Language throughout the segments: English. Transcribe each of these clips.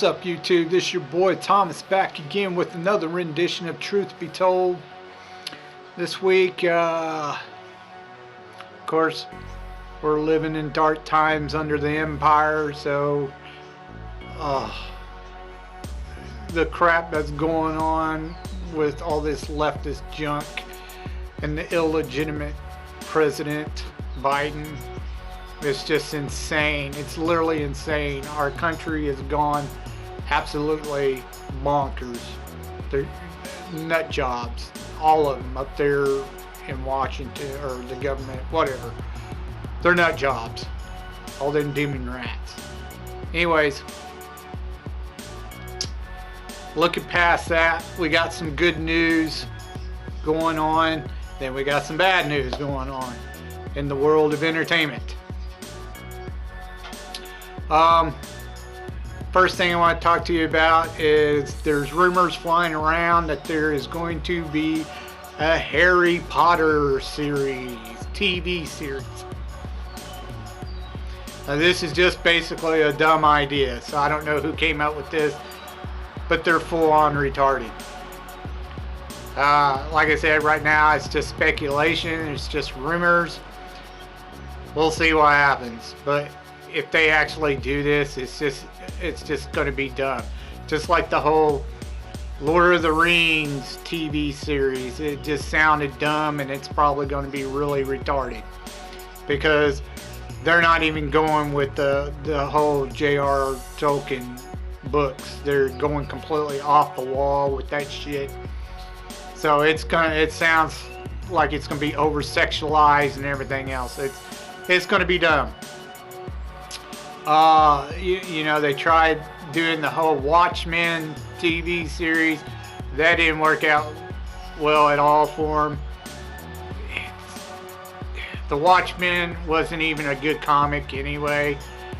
What's up, YouTube? This is your boy Thomas back again with another rendition of Truth Be Told. This week, of course, we're living in dark times under the Empire, so the crap that's going on with all this leftist junk and the illegitimate President Biden. It's just insane. It's literally insane. Our country has gone absolutely bonkers. They're nut jobs. All of them up there in Washington, or the government, whatever. They're nut jobs. All them demon rats. Anyways, looking past that, we got some good news going on. Then we got some bad news going on in the world of entertainment. First thing I want to talk to you about is there's rumors flying around that there is going to be a Harry Potter series, TV series. Now this is just basically a dumb idea, so I don't know who came up with this, but they're full on retarded. Like I said, right now it's just speculation, it's just rumors. We'll see what happens, but if they actually do this, it's just going to be dumb. Just like the whole Lord of the Rings TV series, it just sounded dumb, and it's probably going to be really retarded because they're not even going with the whole J.R. Tolkien books. They're going completely off the wall with that shit. So it sounds like it's going to be over sexualized and everything else. It's going to be dumb. You know, they tried doing the whole Watchmen TV series. That didn't work out well at all for them. The Watchmen wasn't even a good comic anyway.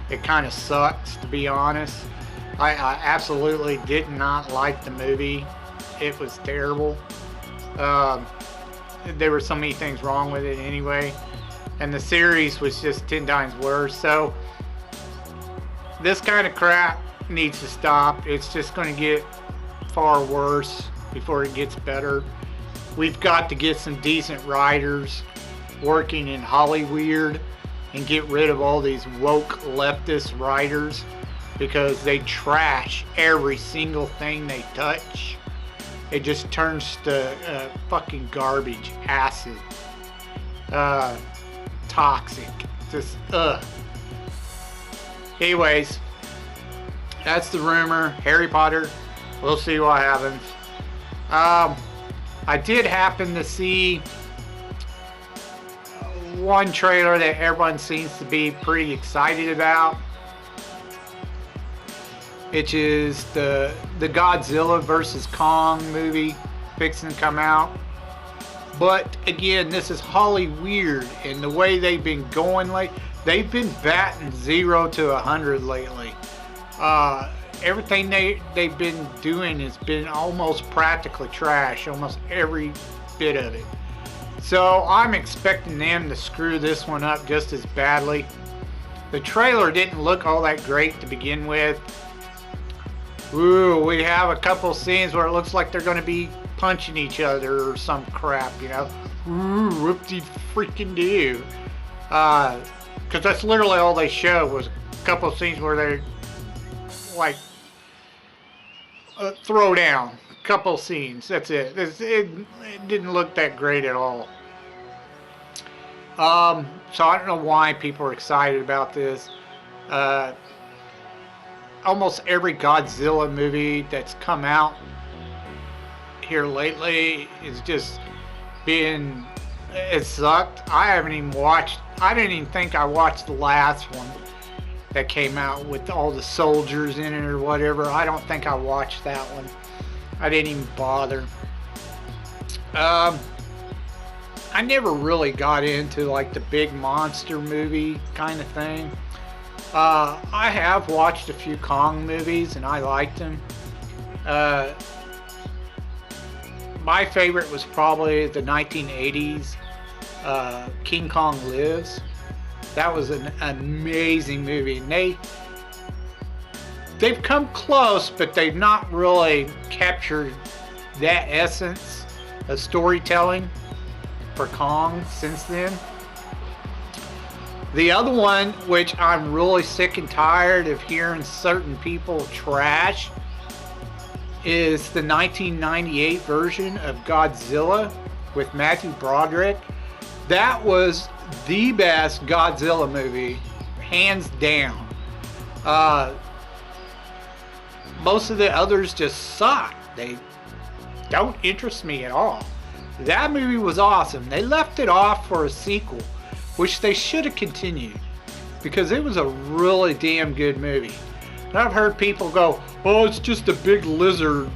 It kind of sucks, to be honest. I absolutely did not like the movie. It was terrible. There were so many things wrong with it anyway. And the series was just 10 times worse. So this kind of crap needs to stop. It's just going to get far worse before it gets better. We've got to get some decent writers working in Hollywood and get rid of all these woke leftist writers because they trash every single thing they touch. It just turns to fucking garbage, acid, toxic, just Anyways, that's the rumor. Harry Potter. We'll see what happens. I did happen to see one trailer that everyone seems to be pretty excited about, which is the Godzilla versus Kong movie fixing to come out. But again, this is Hollywood, and the way they've been going they've been batting 0 to 100 lately. Everything they've been doing has been almost practically trash, almost every bit of it. So I'm expecting them to screw this one up just as badly. The trailer didn't look all that great to begin with. Ooh, we have a couple scenes where it looks like they're going to be punching each other or some crap, you know. Ooh, whoopty freaking do. Because that's literally all they showed was a couple of scenes where they like throw down. A couple of scenes, that's it. It didn't look that great at all. So I don't know why people are excited about this. Almost every Godzilla movie that's come out here lately is just been, it sucked. I didn't even think I watched the last one that came out with all the soldiers in it or whatever. I don't think I watched that one. I didn't even bother. I never really got into like the big monster movie kind of thing. I have watched a few Kong movies and I liked them. My favorite was probably the 1980s King Kong Lives. That was an amazing movie, and they've come close, but they've not really captured that essence of storytelling for Kong since then. The other one, which I'm really sick and tired of hearing certain people trash, is the 1998 version of Godzilla with Matthew Broderick. That was the best Godzilla movie, hands down. Most of the others just suck. They don't interest me at all. That movie was awesome. They left it off for a sequel, which they should have continued, because it was a really damn good movie. And I've heard people go, oh, it's just a big lizard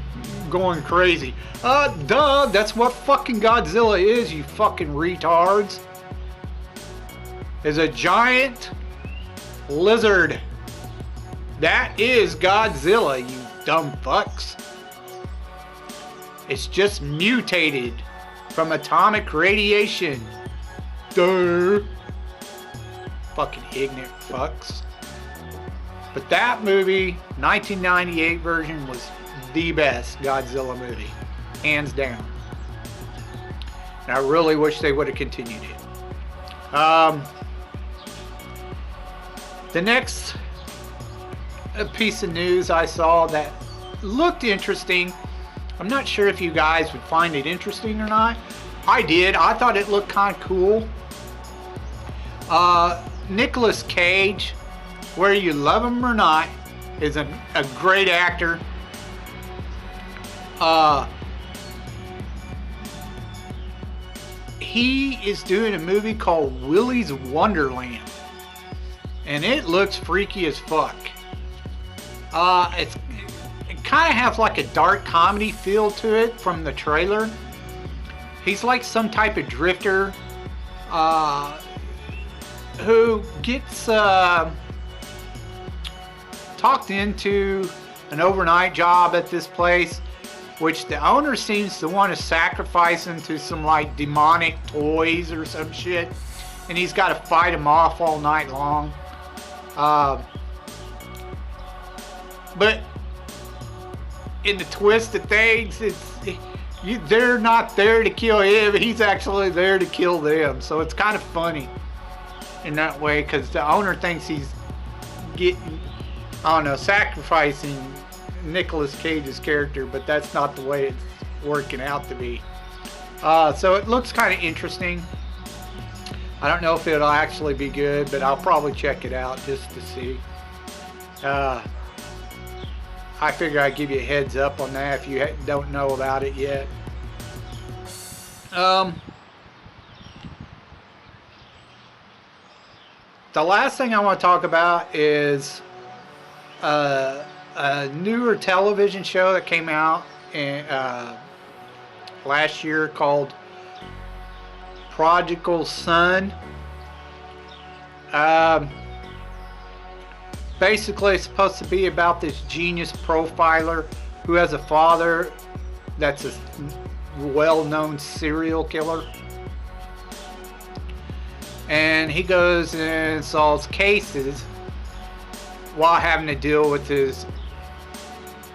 going crazy. Duh, that's what fucking Godzilla is, you fucking retards. Is a giant lizard. That is Godzilla, you dumb fucks. It's just mutated from atomic radiation. Duh. Fucking ignorant fucks. But that movie, 1998 version, was the best Godzilla movie. Hands down. And I really wish they would have continued it. The next piece of news I saw that looked interesting. I'm not sure if you guys would find it interesting or not. I did. I thought it looked kind of cool. Nicolas Cage, whether you love him or not, is a great actor. He is doing a movie called Willy's Wonderland, and it looks freaky as fuck. It kind of has like a dark comedy feel to it from the trailer. He's like some type of drifter who gets talked into an overnight job at this place, which the owner seems to want to sacrifice him to some like demonic toys or some shit, and he's got to fight him off all night long. But in the twist of things, they're not there to kill him, he's actually there to kill them. So it's kind of funny in that way, because the owner thinks he's getting, I don't know, sacrificing Nicolas Cage's character, but that's not the way it's working out to be. So it looks kind of interesting. I don't know if it'll actually be good, but I'll probably check it out just to see. I figure I'd give you a heads up on that if you don't know about it yet. The last thing I want to talk about is a newer television show that came out last year called Prodigal Son. Basically, it's supposed to be about this genius profiler who has a father that's a well-known serial killer. And he goes and solves cases while having to deal with his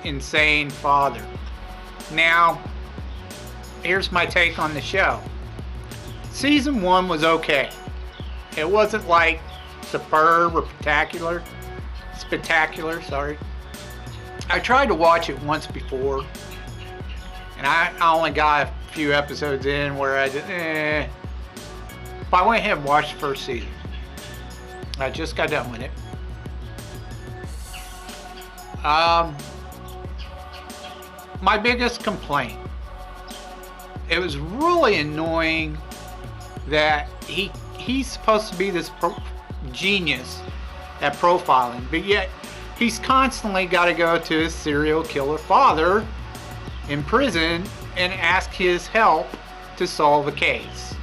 insane father. Now, here's my take on the show. Season 1 was okay. It wasn't like superb or spectacular, sorry. I tried to watch it once before, and I only got a few episodes in where I did, but I went ahead and watched the first season. I just got done with it. My biggest complaint, it was really annoying that he's supposed to be this genius at profiling, but yet he's constantly got to go to his serial killer father in prison and ask his help to solve a case,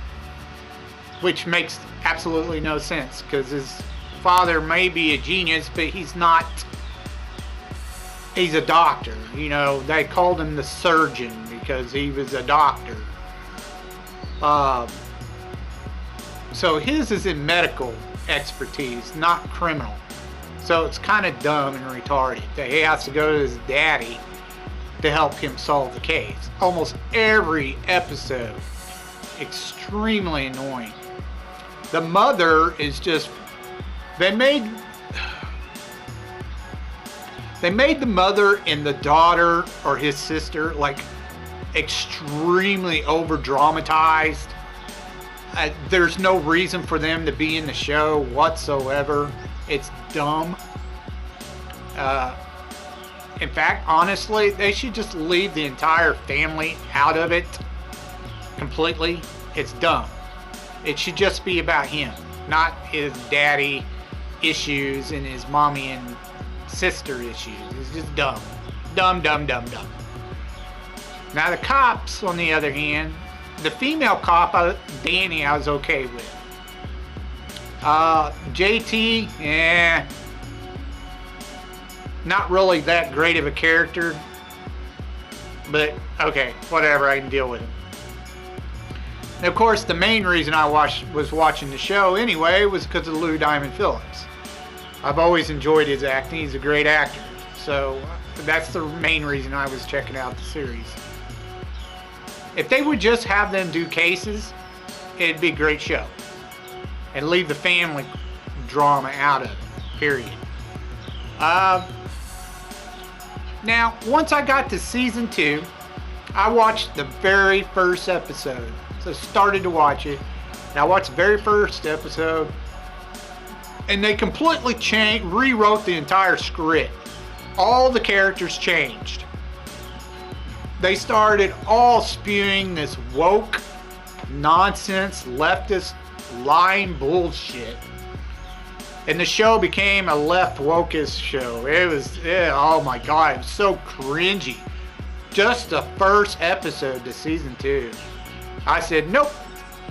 which makes absolutely no sense, because his father may be a genius, but he's not. He's a doctor, you know. They called him the surgeon because he was a doctor. So his is in medical expertise, not criminal. So it's kind of dumb and retarded that he has to go to his daddy to help him solve the case. Almost every episode. Extremely annoying. The mother is just... They made the mother and the daughter, or his sister, like extremely over dramatized. There's no reason for them to be in the show whatsoever. It's dumb. In fact, honestly, they should just leave the entire family out of it completely. It's dumb. It should just be about him, not his daddy issues and his mommy and sister issues. It's just dumb. Dumb, dumb, dumb, dumb. Now the cops, on the other hand, the female cop, Danny, I was okay with. JT, not really that great of a character, but okay, whatever, I can deal with him. And of course, the main reason I was watching the show anyway was because of Lou Diamond Phillips. I've always enjoyed his acting. He's a great actor. So that's the main reason I was checking out the series. If they would just have them do cases, it'd be a great show. And leave the family drama out of it, period. Now, once I got to season 2, I watched the very first episode. So I started to watch it. And I watched the very first episode. And they completely rewrote the entire script. All the characters changed. They started all spewing this woke nonsense, leftist, lying bullshit. And the show became a left wokeist show. It was, oh my God, it was so cringy. Just the first episode to season 2. I said, nope,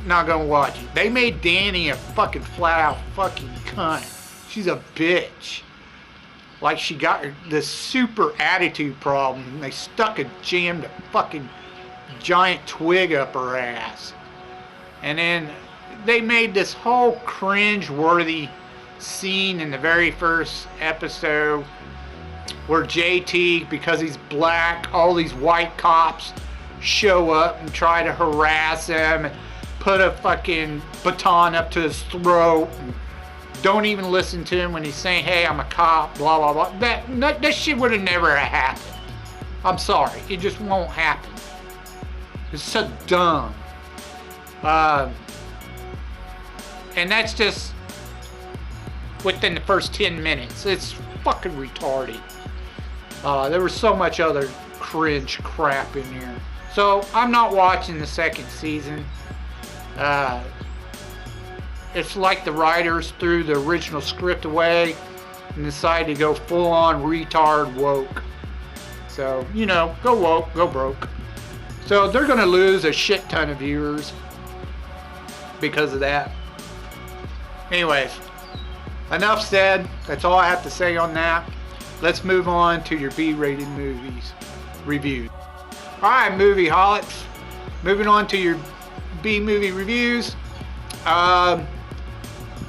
not gonna watch it. They made Danny a fucking flat out fucking cunt. She's a bitch. Like she got this super attitude problem. They jammed a fucking giant twig up her ass. And then they made this whole cringe-worthy scene in the very first episode where JT, because he's black, all these white cops show up and try to harass him and put a fucking baton up to his throat and don't even listen to him when he's saying, hey, I'm a cop, blah, blah, blah. That shit would have never happened. I'm sorry. It just won't happen. It's so dumb. And that's just within the first 10 minutes. It's fucking retarded. There was so much other cringe crap in here. So I'm not watching the second season. It's like the writers threw the original script away and decided to go full-on retard woke. So, you know, go woke, go broke. So they're going to lose a shit ton of viewers because of that. Anyways, enough said. That's all I have to say on that. Let's move on to your B-rated movies reviews. Alright, movie holics. Moving on to your B-movie reviews.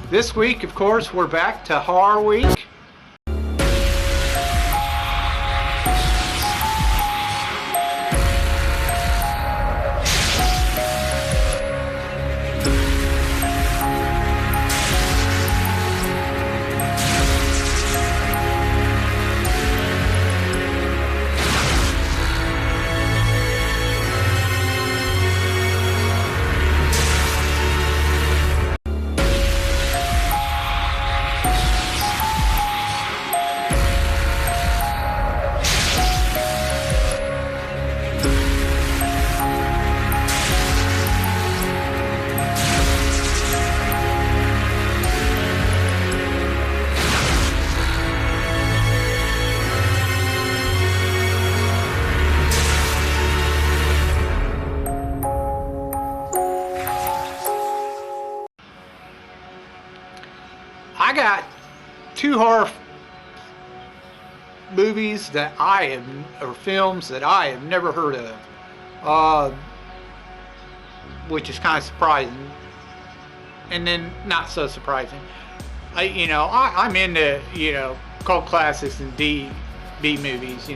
This week, of course, we're back to Horror Week. I got 2 horror movies that or films that I have never heard of, which is kind of surprising, and then not so surprising. I'm into, cult classics and B movies,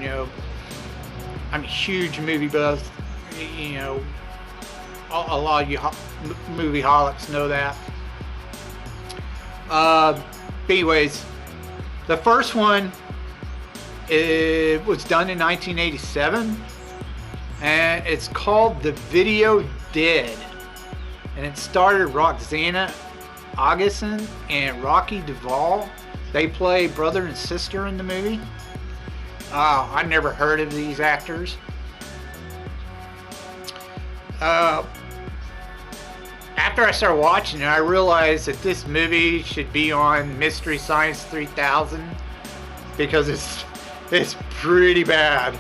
I'm a huge movie buff, you know, a lot of you movie holics know that. Anyways, the first one, it was done in 1987, and it's called The Video Dead, and it starred Roxana Augustin and Rocky Duvall. They play brother and sister in the movie. I never heard of these actors. After I started watching it, I realized that this movie should be on Mystery Science 3000 because it's pretty bad.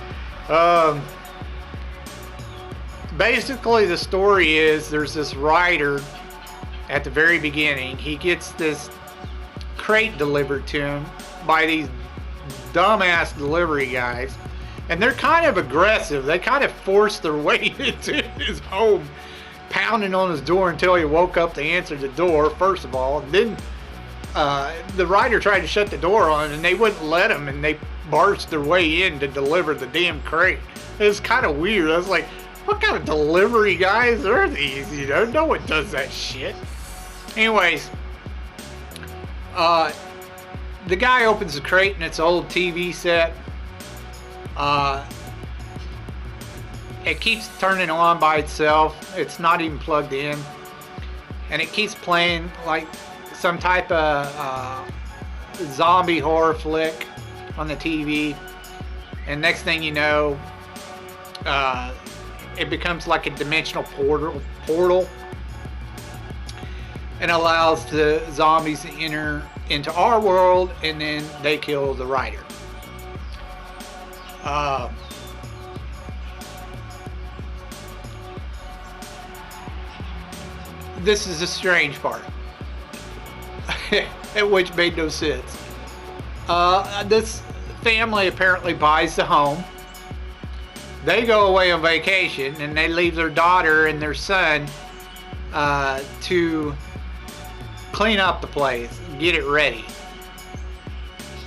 Basically, the story is there's this writer at the very beginning. He gets this crate delivered to him by these dumbass delivery guys, and they're kind of aggressive. They kind of force their way into his home, pounding on his door until he woke up to answer the door, first of all. And then the writer tried to shut the door on, and they wouldn't let him, and they barged their way in to deliver the damn crate. It was kind of weird. I was like, what kind of delivery guys are these? No one does that shit. Anyways, the guy opens the crate, and it's an old TV set. It keeps turning on by itself. It's not even plugged in. And it keeps playing like some type of zombie horror flick on the TV. And next thing you know, it becomes like a dimensional portal and allows the zombies to enter into our world, and then they kill the writer. This is the strange part, which made no sense. This family apparently buys the home. They go away on vacation, and they leave their daughter and their son to clean up the place and get it ready.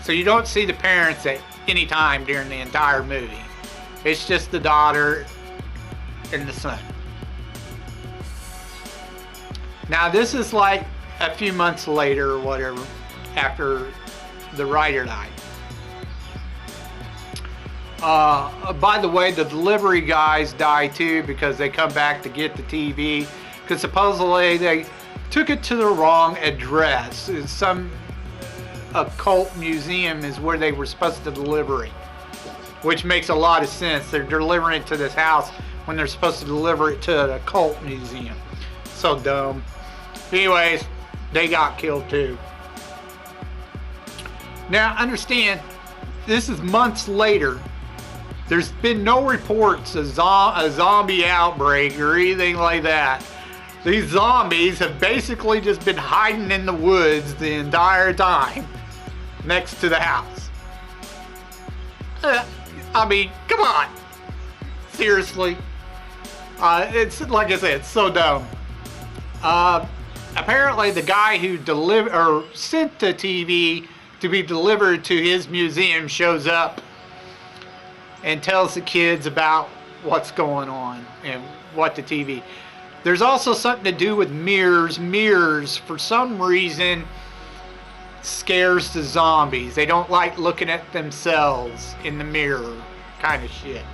So you don't see the parents at any time during the entire movie. It's just the daughter and the son. Now this is like a few months later or whatever, after the writer died. By the way, the delivery guys die too, because they come back to get the TV, because supposedly they took it to the wrong address. Some occult museum is where they were supposed to deliver it, which makes a lot of sense. They're delivering it to this house when they're supposed to deliver it to an occult museum. So dumb. Anyways, they got killed too. Now understand, this is months later. There's been no reports of a zombie outbreak or anything like that. These zombies have basically just been hiding in the woods the entire time next to the house. I mean, come on. Seriously. It's like I said, it's so dumb. Apparently the guy who sent the TV to be delivered to his museum shows up and tells the kids about what's going on and what the TV. There's also something to do with mirrors. Mirrors, for some reason, scares the zombies. They don't like looking at themselves in the mirror, kind of shit.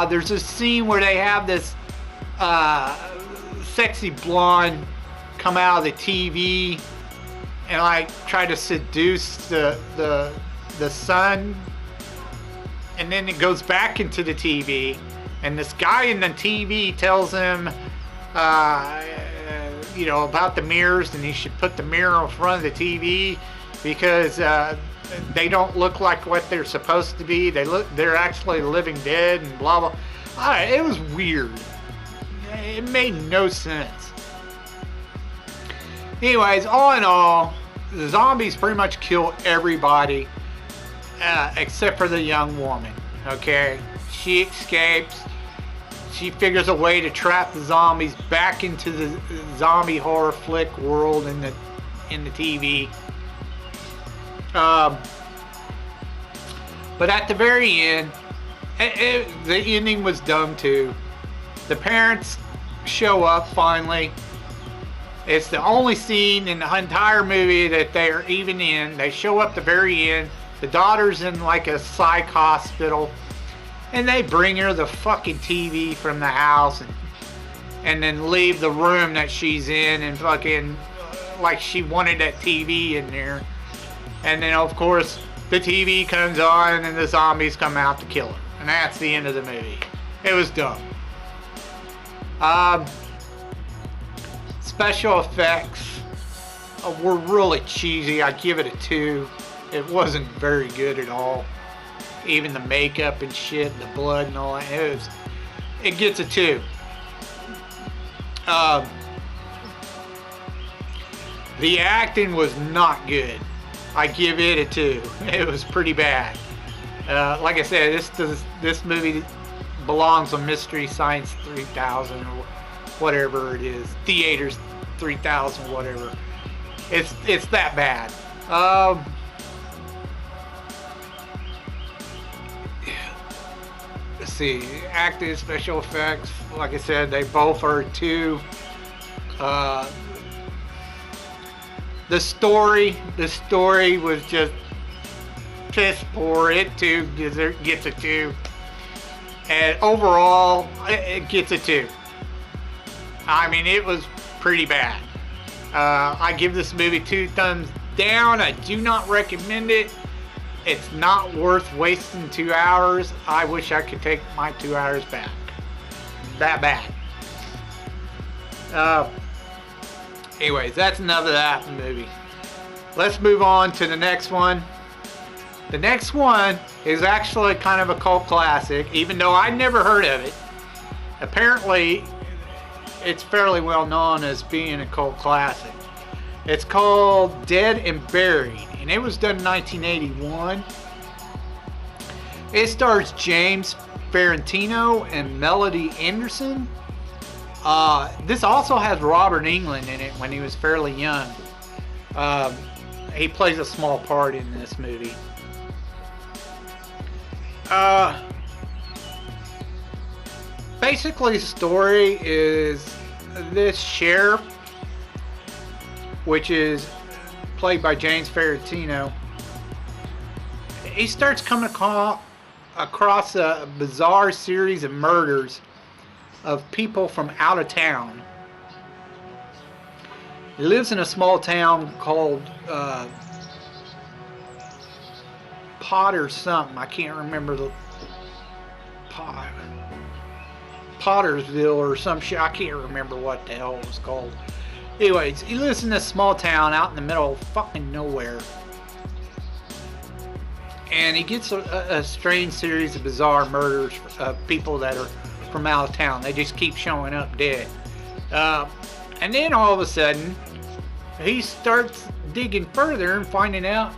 There's a scene where they have this sexy blonde come out of the TV and like try to seduce the son, and then it goes back into the TV, and this guy in the TV tells him about the mirrors, and he should put the mirror in front of the TV because they don't look like what they're supposed to be. They're actually living dead and blah blah. It was weird. It made no sense. Anyways, all in all, the zombies pretty much kill everybody except for the young woman. Okay, she escapes. She figures a way to trap the zombies back into the zombie horror flick world, and in the TV. But at the very end, the ending was dumb too. The parents show up finally. It's the only scene in the entire movie that they are even in. They show up the very end. The daughter's in like a psych hospital, and they bring her the fucking TV from the house, and then leave the room that she's in, and fucking like she wanted that TV in there. And then of course the TV comes on and the zombies come out to kill her, and that's the end of the movie. It was dumb. Special effects were really cheesy. I give it a 2. It wasn't very good at all. Even the makeup and shit, the blood and all that. It gets a 2. The acting was not good. I give it a 2. It was pretty bad. Like I said, this movie belongs on Mystery Science 3000 or whatever it is. Theaters 3000, whatever. It's that bad. Let's see. Acting, special effects. Like I said, they both are 2. The story was just piss poor. It too gets a 2. And overall, it gets a 2. I mean, it was pretty bad. I give this movie 2 thumbs down. I do not recommend it. It's not worth wasting 2 hours. I wish I could take my 2 hours back. That bad. Anyways, that's enough of that movie. Let's move on to the next one. The next one is actually kind of a cult classic, even though I never heard of it. Apparently, it's fairly well known as being a cult classic. It's called Dead and Buried, and it was done in 1981. It stars James Ferrantino and Melody Anderson. This also has Robert Englund in it when he was fairly young. He plays a small part in this movie. Basically, the story is this sheriff, which is played by James Ferrantino. He starts coming across a bizarre series of murders of people from out of town. He lives in a small town called Potter something. I can't remember the Pottersville or some shit. I can't remember what the hell it was called. Anyways, he lives in this small town out in the middle of fucking nowhere. And he gets a strange series of bizarre murders of people that are from out of town. They just keep showing up dead. And then all of a sudden, he starts digging further and finding out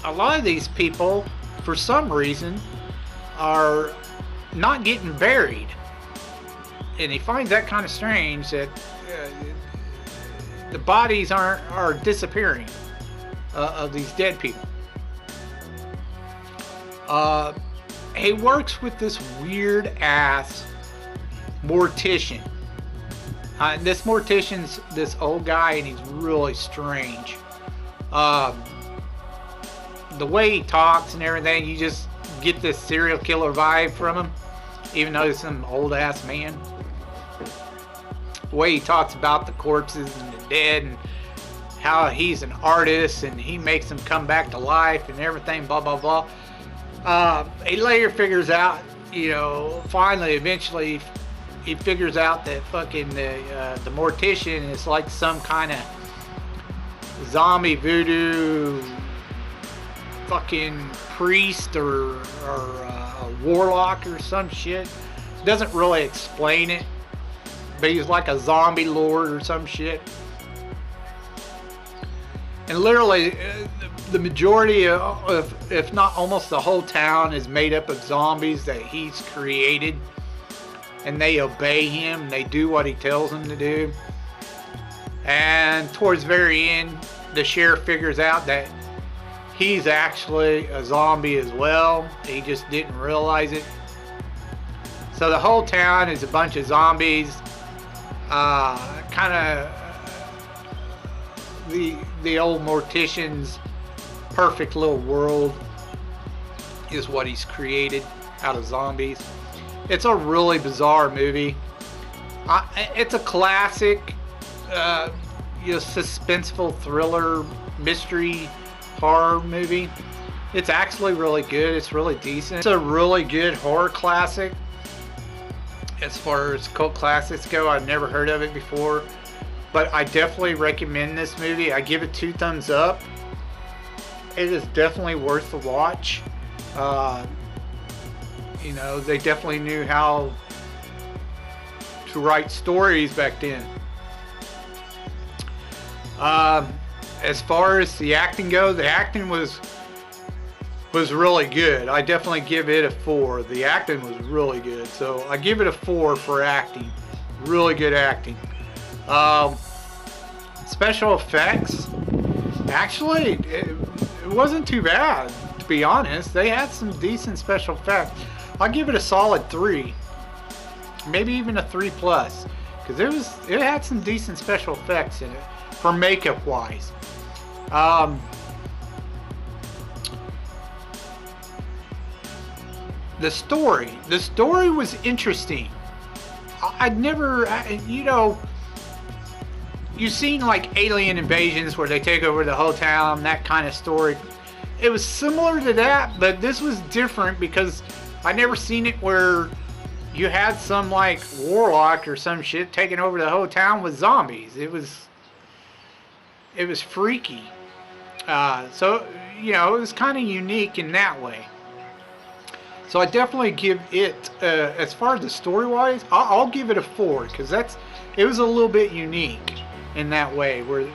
a lot of these people, for some reason, are not getting buried. And he finds that kind of strange that the bodies are disappearing of these dead people. He works with this weird ass mortician. This mortician's this old guy, and he's really strange. The way he talks and everything, you just get this serial killer vibe from him, even though he's some old ass man. The way he talks about the corpses and the dead, and how he's an artist and he makes them come back to life and everything, blah blah blah. He later figures out, finally, eventually, he figures out that fucking the mortician is like some kind of zombie voodoo fucking priest or a warlock or some shit. Doesn't really explain it, but he's like a zombie lord or some shit. And literally, the majority of, if not almost the whole town, is made up of zombies that he's created. And they obey him. They do what he tells them to do. And towards the very end, the sheriff figures out that he's actually a zombie as well. He just didn't realize it. So the whole town is a bunch of zombies. Kind of the old mortician's perfect little world is what he's created out of zombies. It's a really bizarre movie. It's a classic, suspenseful thriller, mystery, horror movie. It's actually really good. It's really decent. It's a really good horror classic. As far as cult classics go, I've never heard of it before, but I definitely recommend this movie. I give it 2 thumbs up. It is definitely worth the watch. They definitely knew how to write stories back then. As far as the acting goes, the acting was really good. I definitely give it a 4. The acting was really good, so I give it a 4 for acting. Really good acting. Special effects, actually, it wasn't too bad, to be honest. They had some decent special effects. I'll give it a solid 3, maybe even a 3+, because it had some decent special effects in it for makeup wise. The story was interesting. I'd never, you've seen like alien invasions where they take over the whole town, that kind of story. It was similar to that, but this was different because I never seen it where you had some like warlock or some shit taking over the whole town with zombies. It was freaky. So it was kind of unique in that way. So I definitely give it, as far as the story wise, I'll give it a 4, because it was a little bit unique in that way, where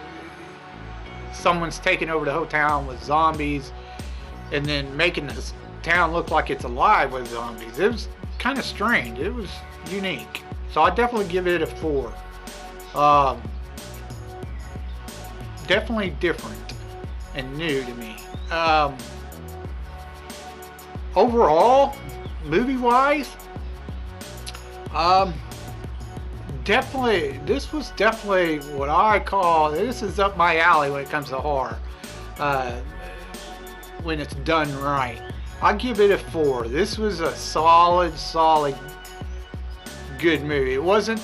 someone's taking over the whole town with zombies and then making this town look like it's alive with zombies. It was kind of strange. It was unique. So I definitely give it a 4. Definitely different and new to me. Overall, movie-wise, this was definitely what I call, this is up my alley when it comes to horror, when it's done right. I give it a 4. This was a solid, good movie. It wasn't,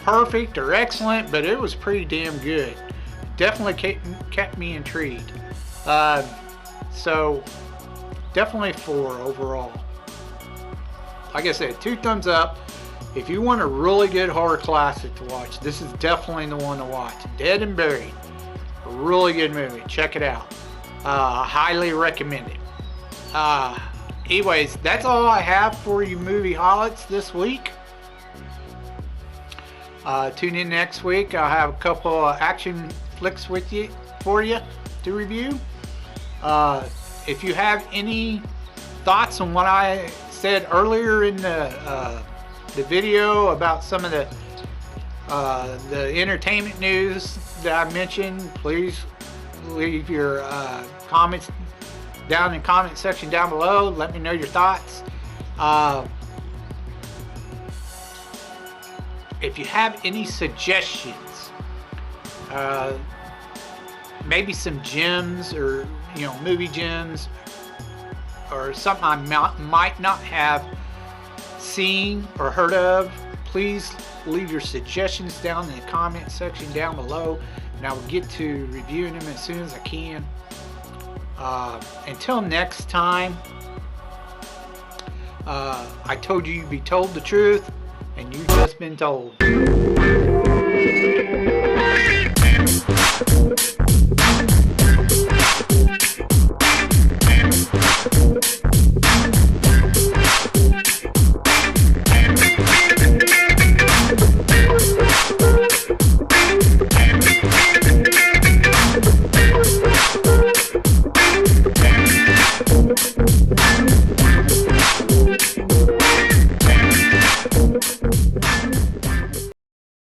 perfect or excellent, but it was pretty damn good. Definitely kept me intrigued. So definitely 4 overall. Like I said, 2 thumbs up. If you want a really good horror classic to watch, this is definitely the one to watch. Dead and Buried. A really good movie. Check it out. Highly recommend it. Anyways, that's all I have for you movie highlights this week. Tune in next week. I'll have a couple of action flicks for you to review. If you have any thoughts on what I said earlier in the video about some of the entertainment news that I mentioned, please leave your comments down in the comment section down below. Let me know your thoughts. If you have any suggestions, maybe some gems or movie gems or something I might not have seen or heard of, please leave your suggestions down in the comment section down below, and I will get to reviewing them as soon as I can. Until next time, I told you you'd be told the truth, and you've just been told.